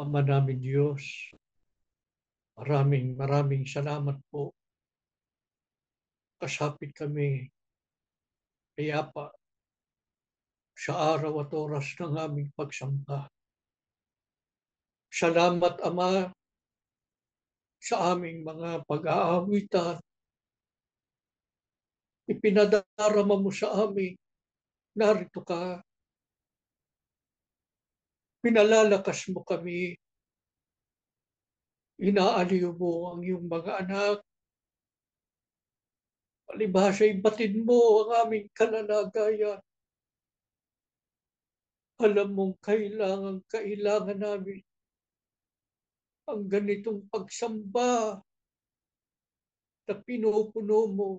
Ama namin Diyos, maraming salamat po. Kasapit kami payapa sa araw at oras ng aming pagsamba. Salamat, Ama, sa aming mga pag-aawitan. Ipinadarama mo sa amin, narito ka. Pinalalakas mo kami. Inaaliw mo ang iyong mga anak. Palibhasa, ibatid mo ang aming kalalagayan. Alam mong kailangan namin ang ganitong pagsamba na pinupuno mo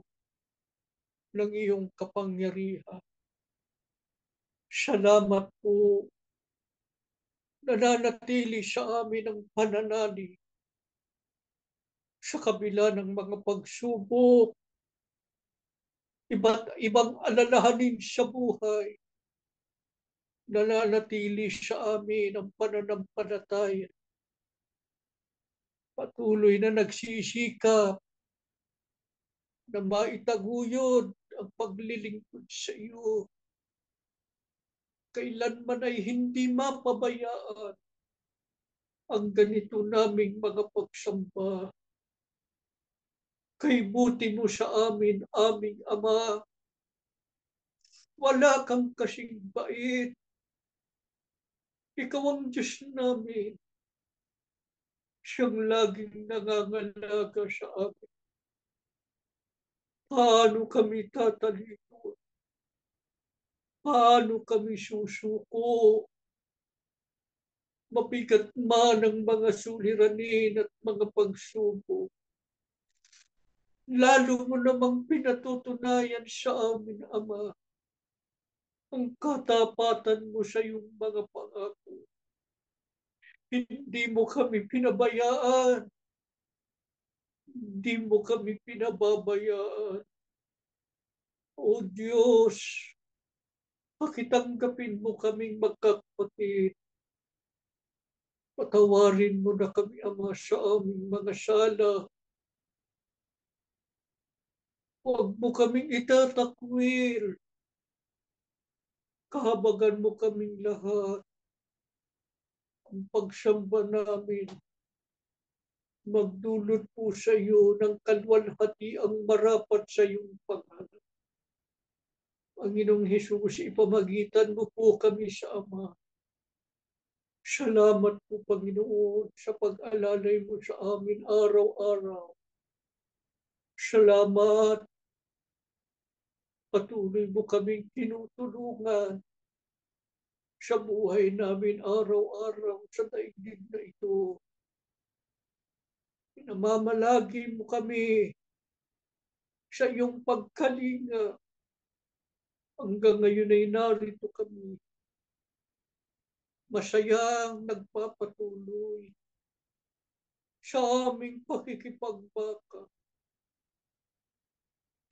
ng iyong kapangyarihan. Salamat po, nananatili sa amin ang pananalig sa kabila ng mga pagsubok, iba't ibang alalahanin sa buhay. Nananatili sa amin ang pananampalataya. Patuloy na nagsisikap na maitaguyod ang paglilingkod sa iyo. Kailanman ay hindi mapabayaan ang ganito naming mga pagsamba. Kay buti mo sa amin, aming Ama. Wala kang kasing bait. Ikaw ang Diyos namin. Siyang laging nangangalaga sa amin. Paano kami tatalino? Paano kami susuko? Mabigat man ang mga suliranin at mga pagsubok. Lalo mo namang pinatutunayan sa amin, Ama, ang katapatan mo sa iyong mga pangako. Hindi mo kami pinabayaan. Hindi mo kami pinababayaan. O Diyos, pakitanggapin mo kaming magkakapatid. Patawarin mo na kami, Ama, sa aming mga sala. Huwag mo kaming itatakwil. Kahabagan mo kaming lahat. Ang pagsamba namin, magdulot po sa iyo ng kalwalhati ang marapat sa iyong pangalan. Panginoong Hesus, ipamagitan mo po kami sa Ama. Salamat po, Panginoon, sa pag-alalay mo sa amin araw-araw. Salamat. Patuloy mo kaming tinutulungan sa buhay namin araw-araw sa daigdig na ito. Pinamamalagi mo kami sa iyong pagkalinga. Hanggang ngayon ay narito kami. Masayang nagpapatuloy sa aming pakikipagbaka.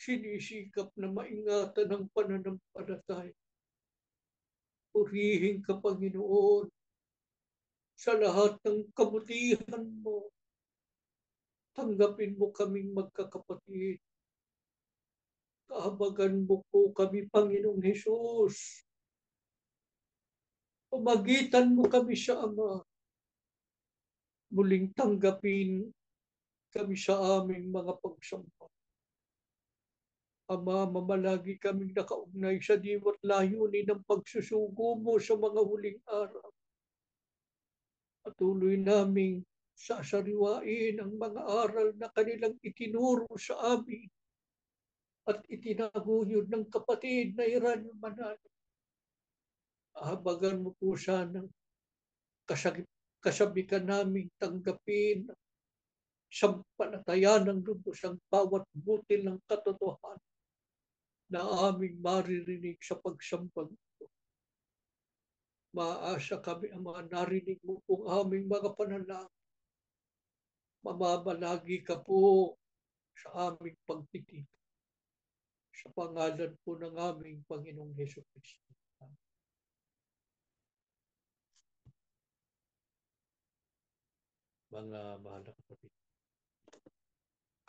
Sinisikap na maingatan ang pananampalataya. Purihin ka, Panginoon, sa lahat ng kabutihan mo. Tanggapin mo kaming magkakapatid. Kahabagan mo po kami, Panginoong Hesus. Pamagitan mo kami sa Ama. Muling tanggapin kami sa aming mga pagsamba. Ama, mamalagi kaming nakaugnay sa diwa't layunin ng pagsusugo mo sa mga huling araw. Patuloy naming sasariwain ang mga aral na kanilang itinuro sa amin at itinaguyod ng kapatid na Iranyo Manalo. Ahabagan mo po sanang kasabikan naming tanggapin sa panatayan ng lubos ang bawat butil ng katotohanan na aming maririnig sa pagsambang ito. Maasa kami, Ama, narinig mo po aming mga panalangin. Mamamalagi ka po sa aming pagtitig. Sa pangalan po ng aming Panginoong Hesus Kristo. Mga mahal na kapatid,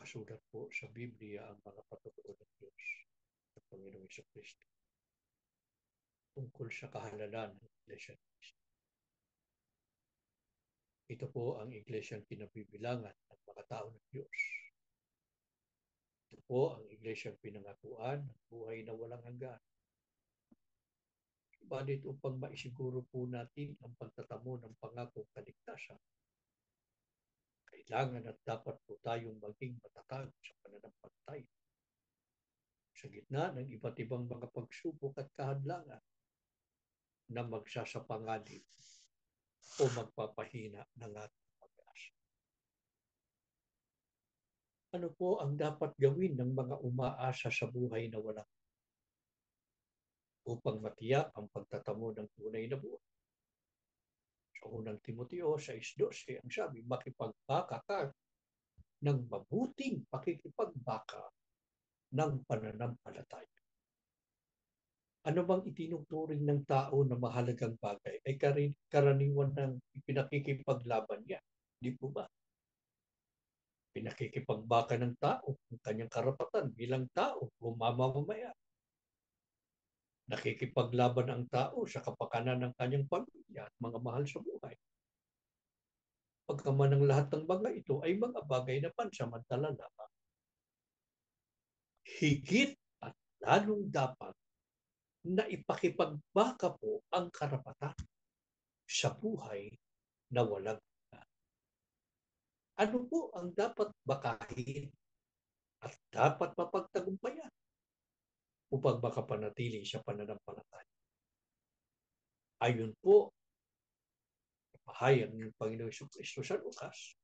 kasulat po sa Biblia ang mga patotoo ng Diyos sa Panginoong Hesus Kristo tungkol sa kahalalan ng Iglesia ni Cristo. Ito po ang Iglesyang kinabibilangan ng mga tao ng Diyos. Ito po ang Iglesyang pinangakuan ng buhay na walang hanggan. Subalit upang maisiguro po natin ang pagtatamo ng pangakong kaligtasan, kailangan at dapat po tayong maging matatag sa pananampalataya. Sa gitna ng iba't ibang mga pagsubok at kahadlangan, na magsasapanganib o magpapahina ng ating pag-asa. Ano po ang dapat gawin ng mga umaasa sa buhay na walang upang matiyak ang pagtatamo ng tunay na buhay? Sa unang Timoteo 6:12, ang sabi, makipagbaka ka ng mabuting pakikipagbaka ng pananampalataya. Ano bang itinuturing ng tao na mahalagang bagay ay karaniwan ng pinakikipaglaban niya. Di po ba? Pinakikipagbaka ng tao ang kanyang karapatan bilang tao o mamamayan. Nakikipaglaban ang tao sa kapakanan ng kanyang pamilya at mga mahal sa buhay. Pagkaman ng lahat ng mga ito ay mga bagay na pansamantala lamang. Higit at lalong dapat na ipakipagbaka po ang karapatan sa buhay na walang hanggan. Ano po ang dapat bakahin at dapat mapagtagumpayan upang makapanatili sa pananampalataya? Ayon po, pahayag ng Panginoong Kristo sa Lucas,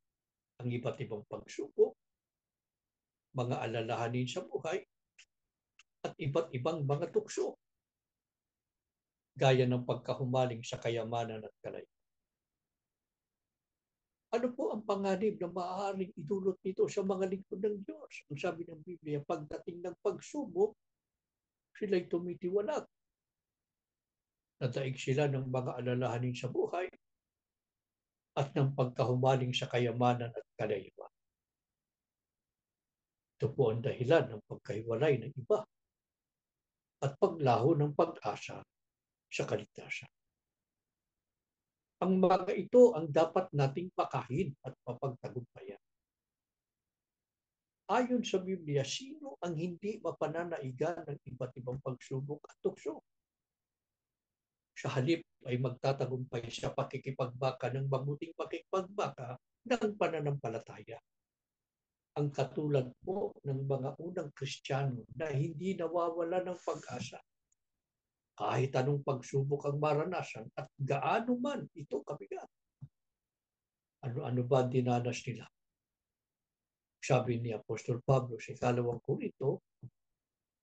ang iba't ibang pagsubok, mga alalahanin sa buhay, at iba't ibang mga tukso, gaya ng pagkahumaling sa kayamanan at kalayaan. Ano po ang panganib na maaaring idulot nito sa mga lingkod ng Diyos? Ang sabi ng Biblia, pagdating ng pagsubok, sila'y tumitiwalag. Nadaig sila ng mga alalahanin sa buhay at ng pagkahumaling sa kayamanan at kalayuan. Ito po ang dahilan ng pagkahiwalay ng iba at paglaho ng pag-asa sa kaligtasan. Ang mga ito ang dapat nating pakahin at mapagtagumpayan. Ayon sa Biblia, sino ang hindi mapananaigan ng iba't ibang pagsubok at tukso? Sa halip ay magtatagumpay sa pakikipagbaka ng mabuting pakikipagbaka ng pananampalataya. Ang katulad po ng mga unang Kristiyano na hindi nawawala ng pag-asa. Kahit anong pagsubok ang maranasan at gaano man ito kabigat. Ano-ano ba dinanas nila? Sabi ni Apostol Pablo sa 2 Korinto,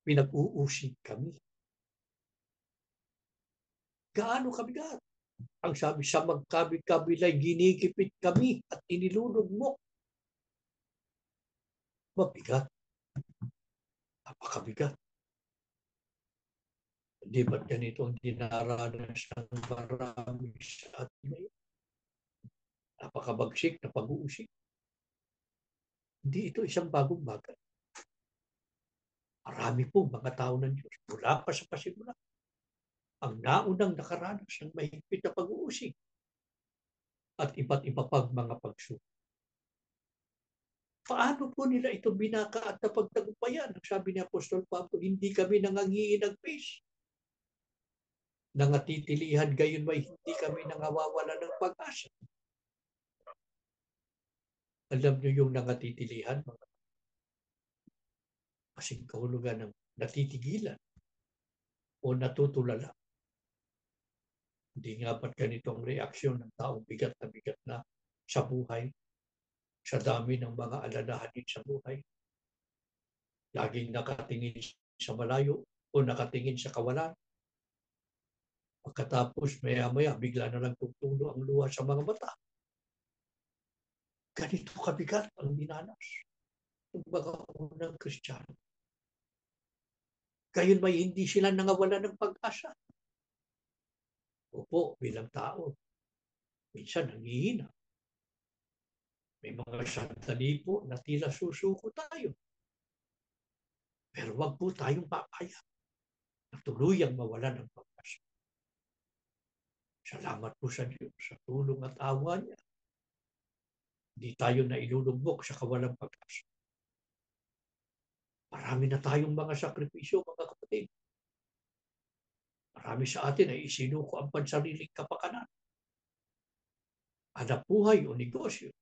pinag-uusig kami. Gaano kabigat? Ang sabi, sa magkabit-kabilay, ginikipit kami at inilulugmok. Mabigat. Napakabigat. Hindi ba't ganito ang dinaranas ng marami sa atin ngayon? Napakabagsik na pag-uusig. Hindi ito isang bagong bagay. Marami po mga tao ng Diyos mula pa sa pasimula ang naunang nakaranas ng mahigpit na pag-uusig at iba't iba pang mga pagsubok. Paano po nila ito binaka at napagtagumpayan? Sabi ni Apostol Pablo, hindi kami nangangiinagpis. Nangatitilihan gayon may hindi kami nangawawala ng pag-asa. Alam niyo yung nangatitilihan, mga kasing kahulugan ng natitigilan o natutulala. Hindi nga ba't ganito ang reaksyon ng taong bigat na sa buhay, sa dami ng mga alalahanin sa buhay? Laging nakatingin sa malayo o nakatingin sa kawalan. Pagkatapos maya-maya, bigla na lang tutulo ang luha sa mga mata. Ganito kabigat ang dinanas ng mga unang Kristiyano. Gayon may hindi sila nangawala ng pag-asa. Opo, bilang tao, minsan nanghihina. May mga sandali po na tila susuko tayo. Pero wag po tayong papayag na tuluyang mawala ng pag-asa. Salamat po sa Diyos sa tulong at awa niya. Hindi tayo na ilulugbok sa kawalang pag-asa. Marami na tayong mga sakripisyo, mga kapatid. Marami sa atin ay isinuko ang pansariling kapakanan. Hanap buhay o negosyo.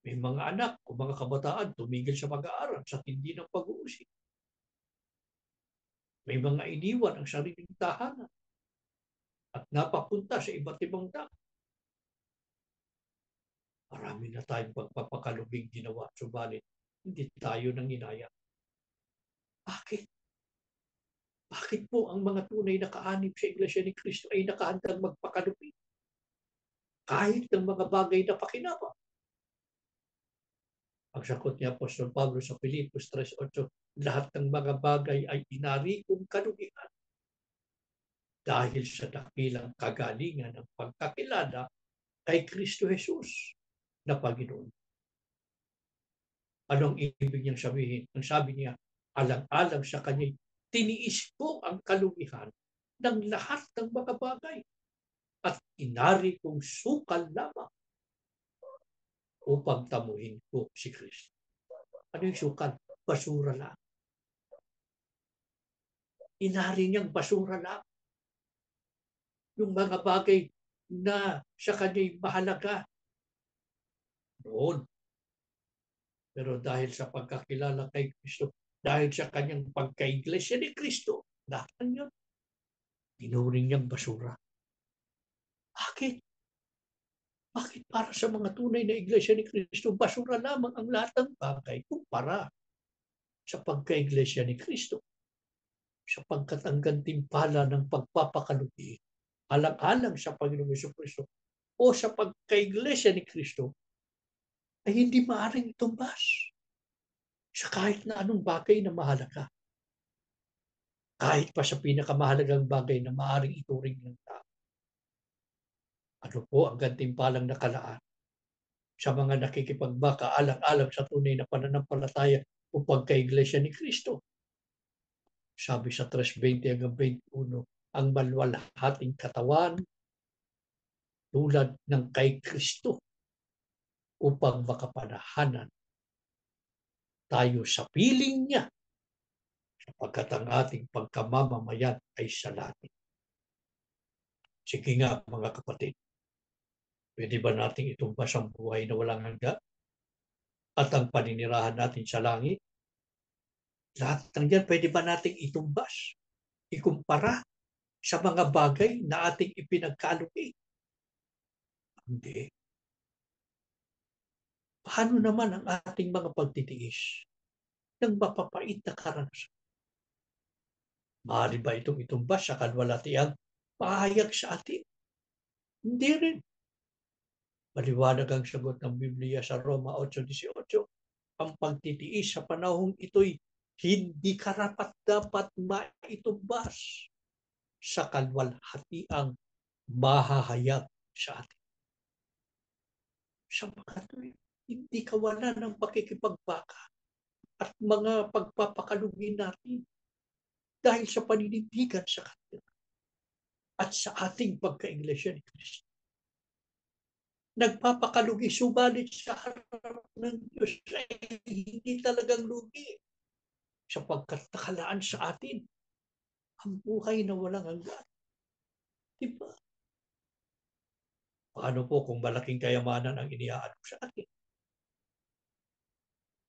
May mga anak o mga kabataan tumigil sa pag-aaral sa tindi ng pag-uusig. May mga iniwan ang sariling tahanan at napapunta sa iba't ibang dako. Marami na tayong pagpapakalubing ginawa, subalit hindi tayo nanginaya. Bakit? Bakit po ang mga tunay na kaanib sa Iglesia ni Cristo ay nakahandang magpakalubing? Kahit ng mga bagay na pakinabang. Ang sagot ni Apostol Pablo sa Filipos 3:8, lahat ng mga bagay ay inari kong kalugihan dahil sa dakilang kagalingan ng pagkakilala kay Kristo Jesus na Panginoon. Anong ibig niyang sabihin? Ang sabi niya, alang-alang sa kanya, tiniis ko ang kalugihan ng lahat ng mga bagay at inari kong sukal lamang upang tamuhin ko si Kristo. Ano yung sukal? Basura lang. Inari niyang basura lang yung mga bagay na sa kanya'y mahalaga noon. Pero dahil sa pagkakilala kay Kristo, dahil sa kanyang pagka-iglesia ni Kristo, lahat ng yun, tinuring niyang basura. Bakit? Bakit para sa mga tunay na iglesia ni Kristo, basura lamang ang lahat ng bagay kumpara sa pagka-iglesia ni Kristo? Sapagkat ang gantimpala ng pagpapakalugi, alang-alang sa Panginoong Jesucristo o sa pagka-iglesia ni Kristo, ay hindi maaaring itumbas sa kahit na anong bagay na mahalaga. Kahit pa sa pinakamahalagang bagay na maaaring ituring ng tao. Ano po ang gantimpalang nakalaan sa mga nakikipagbaka alang-alang sa tunay na pananampalataya o pagka-iglesia ni Kristo? Sabi sa 3:20 hanggang 21, ang maluwalhating katawan tulad ng kay Kristo upang makapanahanan tayo sa piling niya sapagkat ang ating pagkamamamayan ay sa langit. Sige nga mga kapatid, pwede ba nating itumbas ang buhay na walang hanggan at ang paninirahan natin sa langit? Lahat ng yan pwede ba nating itumbas, ikumpara sa mga bagay na ating ipinagkalugi? Hindi. Paano naman ang ating mga pagtitiis ng mapapait na karanasan? Maaari ba itong itumbas sa kalwalatiang pahayag sa atin? Hindi rin. Maliwanag ang sagot ng Biblia sa Roma 8:18. Ang pagtitiis sa panahong ito'y hindi karapat-dapat maitumbas sa kalwalhatiang mahahayag sa atin. Sapagkat hindi kawalan ng pakikipagbaka at mga pagpapakalugi natin dahil sa paninindigan sa Kanya at sa ating pagka-iglesia ni Kristo. Nagpapakalugi, subalit sa harap ng Diyos ay hindi talagang lugi sapagkat nakalaan sa atin ang buhay na walang hanggan. Diba? Paano po kung malaking kayamanan ang iniaalok sa atin?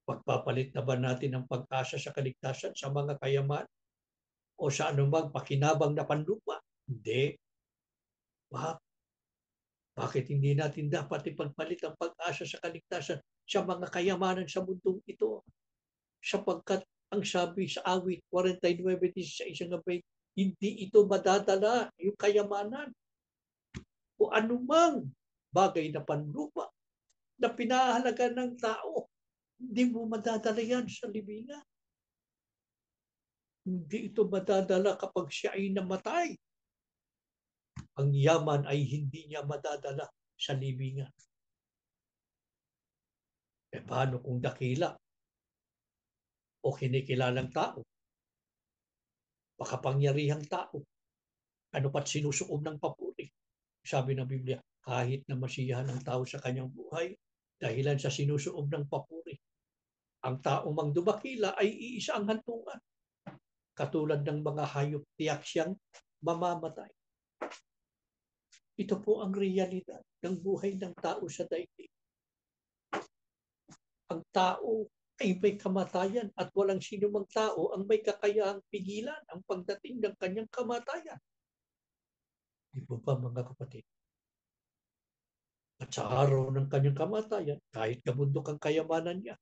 Pagpapalit na ba natin ang pag-asa sa kaligtasan sa mga kayaman o sa anumang pakinabang na panlupa? Hindi. Bakit hindi natin dapat ipagpalit ang pag-asa sa kaligtasan sa mga kayamanan sa mundong ito? Sapagkat ang sabi sa awit 49:16, hindi ito madadala yung kayamanan o anumang bagay na panlupa na pinahalaga ng tao. Hindi mo madadala yan sa libingan. Hindi ito madadala kapag siya ay namatay. Ang yaman ay hindi niya madadala sa libingan. E paano kung dakila o kinikilalang tao, makapangyarihang tao, ano pa't sinusuob ng papuri? Sabi ng Biblia, kahit na masiyahan ang tao sa kanyang buhay, dahilan sa sinusuob ng papuri, ang taong mang dumakila ay iisa ang hantungan. Katulad ng mga hayop, tiyak siyang mamamatay. Ito po ang realidad ng buhay ng tao sa daigdig. Ang tao ay may kamatayan at walang sinumang tao ang may kakayahang pigilan ang pagdating ng kanyang kamatayan. Di po ba mga kapatid? At sa araw ng kanyang kamatayan, kahit kabundok ang kayamanan niya,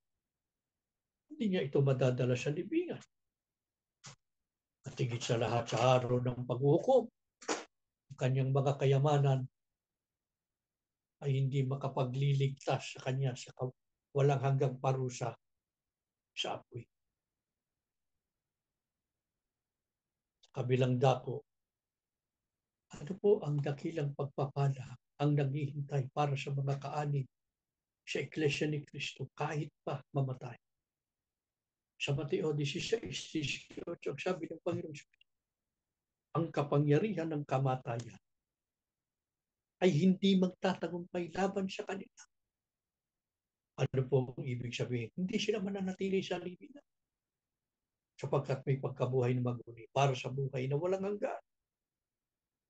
hindi niya ito madadala sa libingan. At higit sa lahat sa araw ng paghukom, ang kanyang mga kayamanan ay hindi makapagliligtas sa kanya sa walang hanggang parusa sa apoy. Sa kabilang dako, ano po ang dakilang pagpapala ang naghihintay para sa mga kaanib sa Iglesia ni Cristo kahit pa mamatay? Sa Mateo 16:18, ang sabi ng Panginoon, ang kapangyarihan ng kamatayan ay hindi magtatagumpay laban sa kanila. Ano po ang ibig sabihin? Hindi sila mananatili sa libingan sapagkat may pagkabuhay na maguni para sa buhay na walang hanggan.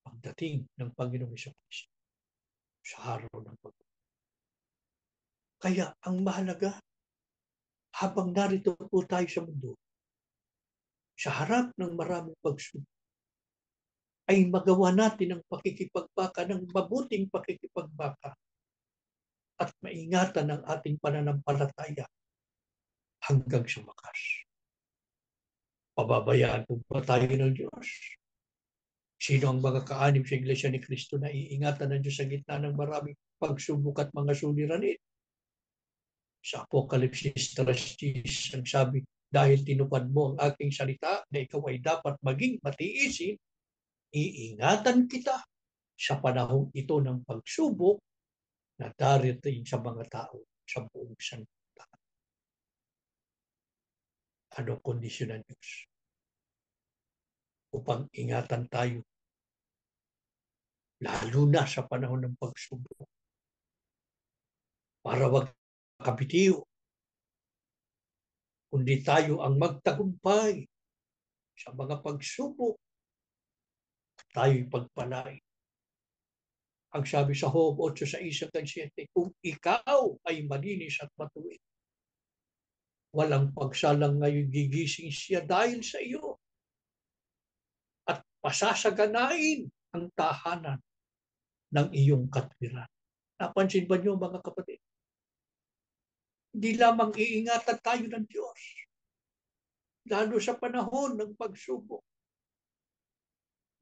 Pagdating ng Panginoong Kristo sa araw ng paghukom. Kaya ang mahalaga, habang narito po tayo sa mundo, sa harap ng maraming pagsubok, ay magawa natin ang pakikipagbaka ng mabuting pakikipagbaka at maingatan ang ating pananampalataya hanggang sa wakas. Pababayaan po ba tayo ng Diyos? Sino ang mga kaanib sa Iglesia ni Cristo na iingatan ng Diyos sa gitna ng maraming pagsubok at mga suliranin? Sa Apokalipsis 3:10, ang sabi, dahil tinupad mo ang aking salita na ikaw ay dapat maging matiisin, iingatan kita sa panahong ito ng pagsubok na darating sa mga tao sa buong sanlibutan. Ano kondisyon ng Diyos? Upang ingatan tayo, lalo na sa panahon ng pagsubok, para wag kabitiw, kundi tayo ang magtagumpay sa mga pagsubok, tayo'y pagpalain. Ang sabi sa Job 8:6-7, kung ikaw ay malinis at matuwid, walang pagsalang ngayon gigising siya dahil sa iyo at pasasaganain ang tahanan ng iyong katwiran. Napansin ba niyo mga kapatid? Hindi lamang iingatan tayo ng Diyos, lalo sa panahon ng pagsubok.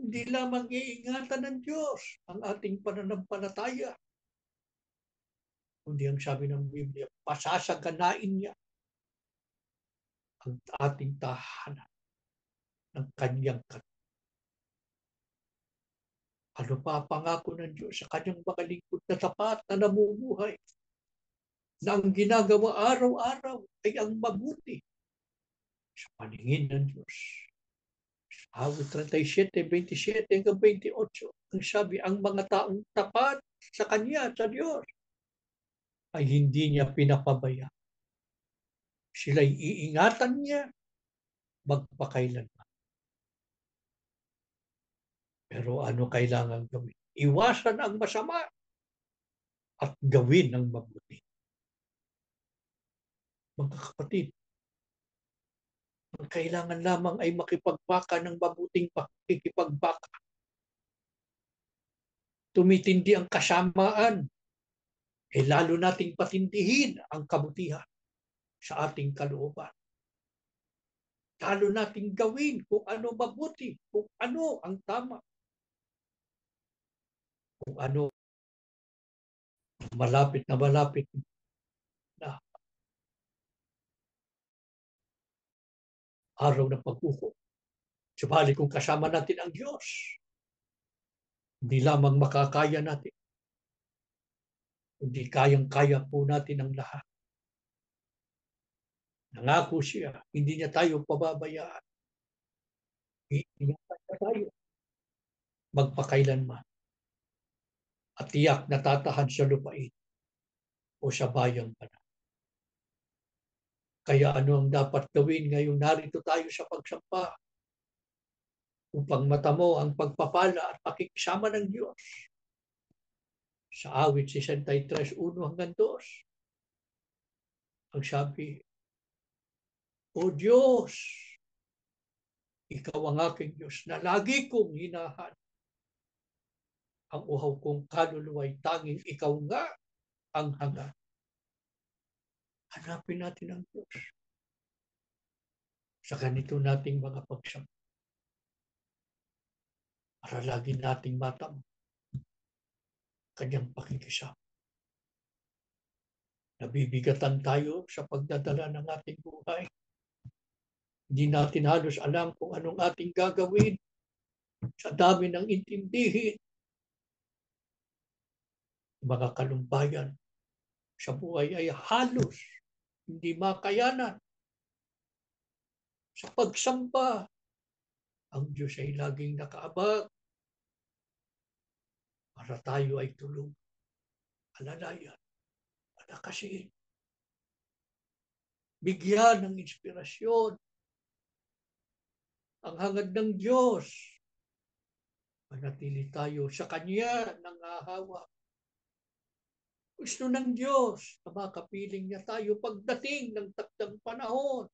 Hindi lamang iingatan ng Diyos ang ating pananampalataya, kundi ang sabi ng Biblia, pasasaganain niya ang ating tahanan ng kanyang katwiran. Ano pa pangako ng Diyos sa kanyang mga lingkod na tapat na namumuhay, na ang ginagawa araw-araw ay ang mabuti sa paningin ng Diyos. Awit 37:27-28, ang sabi, ang mga taong tapat sa Kanya, sa Diyos, ay hindi niya pinapabaya. Sila'y iingatan niya magpakailanman. Pero ano kailangan gawin? Iwasan ang masama at gawin ang mabuti. Mga kapatid, ang kailangan lamang ay makipagbaka ng mabuting pakikipagbaka. Tumitindi ang kasamaan, lalo nating patindihin ang kabutihan sa ating kalooban. Lalo nating gawin kung ano mabuti, kung ano ang tama, kung ano malapit na araw ng paghukom. Subalit kung kasama natin ang Diyos, hindi lamang makakaya natin, kundi kayang-kaya po natin ang lahat. Nangako siya, hindi niya tayo pababayaan. Iingatan niya tayo magpakailanman at tiyak na tatahan sa lupain o sa bayang banal. Kaya ano ang dapat gawin ngayong narito tayo sa pagsampa upang matamo ang pagpapala at pakikisama ng Diyos? Sa awit 63:1-2, ang sabi, O Diyos, ikaw ang aking Diyos na lagi kong hinahanap. Ang uhaw kong kaluluwa'y tanging ikaw nga ang hanga. Hanapin natin ang Diyos sa ganito nating mga pagsamba para lagi nating matamo kanyang pakikisama. Nabibigatan tayo sa pagdadala ng ating buhay. Hindi natin halos alam kung anong ating gagawin sa dami ng intindihin. Mga kalumbayan sa buhay ay halos hindi makayanan. Sa pagsamba, ang Diyos ay laging nakaabag para tayo ay tulong, alalayan, palakasin, bigyan ng inspirasyon. Ang hangad ng Diyos, manatili tayo sa Kanya nangahawa. Gusto ng Diyos na makapiling niya tayo pagdating ng takdang panahon.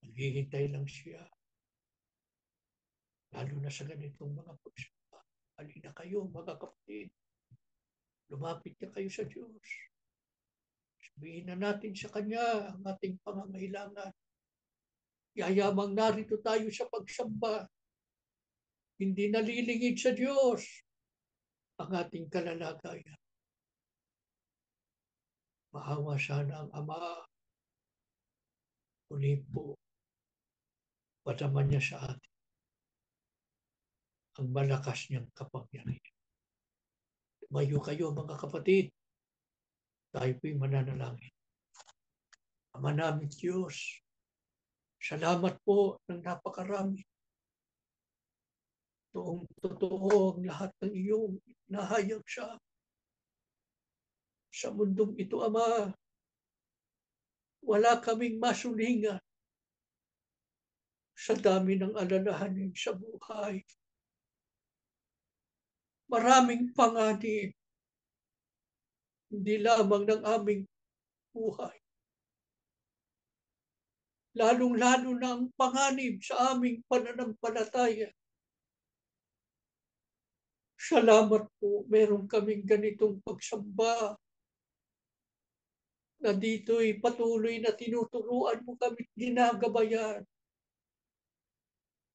Naghihintay lang siya. Lalo na sa ganitong mga pagsamba. Halina kayo mga kapatid. Lumapit na kayo sa Diyos. Sabihin na natin sa Kanya ang ating pangangailangan. Yayamang narito tayo sa pagsamba. Hindi nalilingid sa Diyos ang ating kalalagayan. Maawa sana ang Ama. Uli po, padaman niya sa atin ang malakas niyang kapangyarihan. Tumayo kayo mga kapatid. Tayo po'y mananalangin. Ama namin Diyos, salamat po ng napakarami. Toong totoo ang lahat ng iyong nahayag sa mundong ito, Ama. Wala kaming masulingan sa dami ng alalahanin sa buhay. Maraming panganib, hindi lamang ng aming buhay. Lalong-lalo na ang panganib sa aming pananampalataya. Salamat po, meron kaming ganitong pagsamba na dito'y patuloy na tinuturuan mo kami, ginagabayan.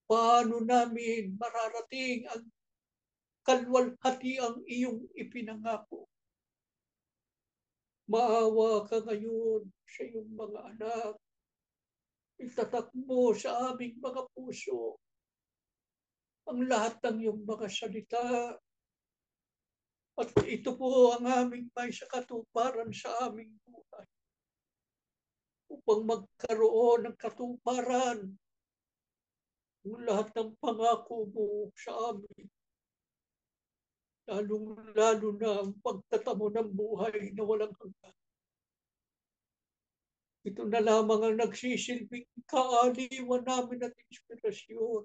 Paano namin mararating ang kalwalhati ang iyong ipinangako? Maawa ka ngayon sa iyong mga anak. Itatak mo sa aming mga puso ang lahat ng iyong mga salita. At ito po ang aming may sakatuparan sa aming buhay. Upang magkaroon ng katuparan ang lahat ng pangako mo sa amin. Lalong-lalo na ang pagtatamo ng buhay na walang hanggan. Ito na lamang ang nagsisilbing kaaliwan namin at inspirasyon.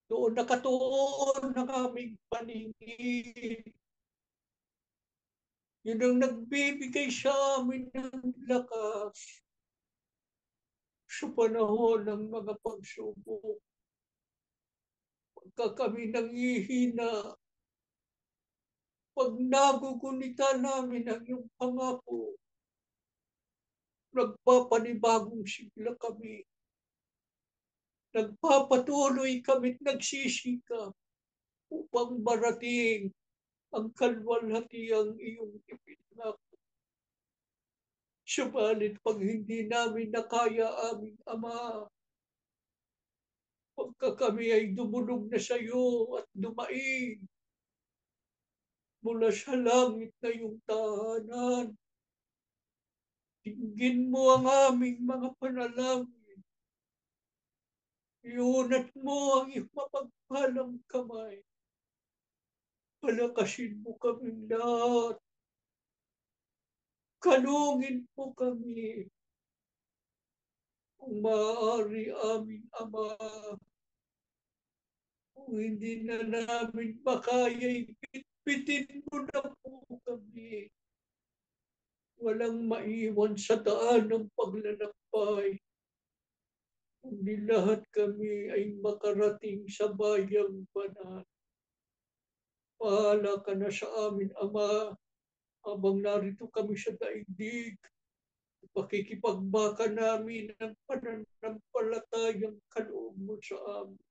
Doon nakatuon ng aming paningin. Yun ang nagbibigay sa amin ng lakas sa panahon ng mga pagsubok. Pagka kami nangihina, pag nagugunita namin ang iyong pangako, nagpapanibagong sigla kami. Nagpapatuloy kami't nagsisikap upang marating ang kalwalhatiang iyong ipinangako. Subalit pag hindi namin nakaya aming Ama, pagka kami ay dumulog na sa iyo at dumaing mula sa langit na iyong tahanan, tingin mo ang aming mga panalangin. Iunat mo ang iyong mapagpalang kamay. Palakasin mo kaming lahat. Kalungin mo kami. Kung maaari aming Ama, kung hindi na namin makaya'y bitbitin mo na po kami. Walang maiwan sa daan ng paglalakbay. Kundi lahat kami ay makarating sa bayang banal. Bahala ka na sa amin, Ama, habang narito kami sa daigdig. Pakikipagbaka namin ang pananampalatayang kaloob mo sa amin.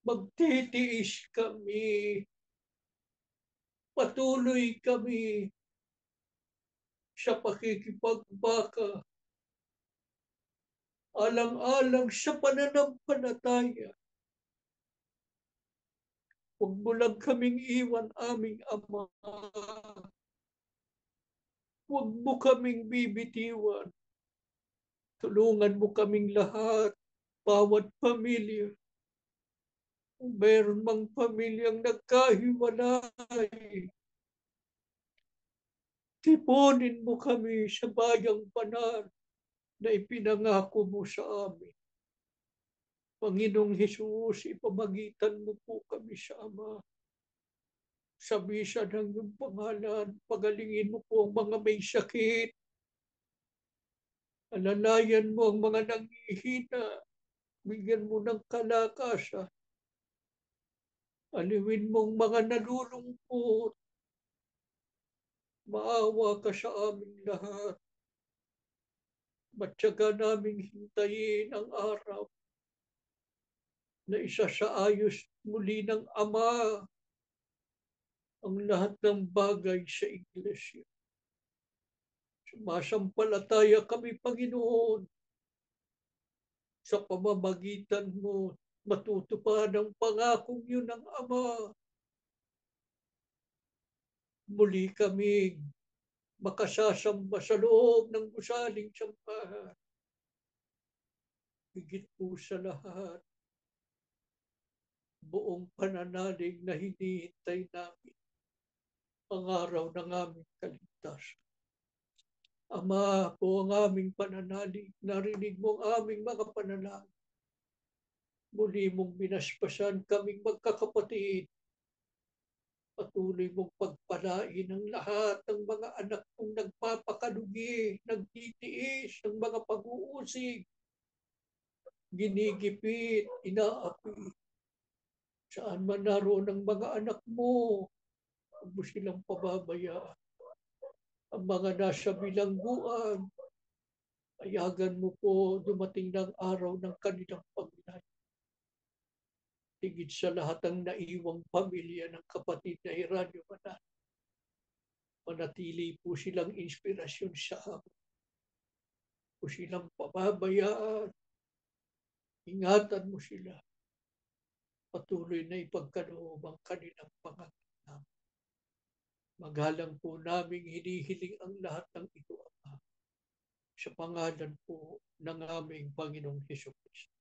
Magtitiis kami, patuloy kami sa pakikipagbaka, alang-alang sa pananampalataya. Huwag mo lang kaming iwan, aming Ama. Huwag mo kaming bibitiwan. Tulungan mo kaming lahat, bawat pamilya. Kung meron mang pamilyang nagkahiwalay, tipunin mo kami sa bayang banal na ipinangako mo sa amin. Panginoong Hesus, ipamagitan mo po kami sa Ama. Sa bisa ng iyong pangalan, pagalingin mo po ang mga may sakit. Alalayan mo ang mga nangihina. Bigyan mo ng kalakasan. Aliwin mo ang mga nalulungkot. Maawa ka sa aming lahat. Matyaga naming hintayin ang araw na isa sa ayos muli ng Ama ang lahat ng bagay sa iglesia. Sumasampalataya kami, Panginoon, sa pamamagitan mo, matutupad ang pangakong yun ng Ama. Muli kaming makasasamba sa loob ng gusaling sambahan. Higit po sa lahat, buong pananalig na hinihintay namin ang araw ng aming kaligtasan. Ama, po ang aming pananalig, narinig mo ang aming mga panalangin. Muli mong binasbasan kaming magkakapatid. Patuloy mong pagpalain ang lahat ng mga anak mong nagpapakalugi, nagtitiis ng mga pag-uusig, ginigipit, inaapi. Saan man naroon ang mga anak mo, huwag mo silang pababayaan. Ang mga nasa bilangguan, ayagan mo po dumating ng araw ng kanilang paglalan. Higit sa lahat ang naiwang pamilya ng kapatid na Heranio Manan. Manatili po silang inspirasyon sa amin. Po silang pababayaan. Ingatan mo sila. Patuloy na ipagkaloob ang kanilang pangangailangan. Magalang po naming hinihiling ang lahat ng ito, Ama. Sa pangalan po ng aming Panginoong Hesus Kristo.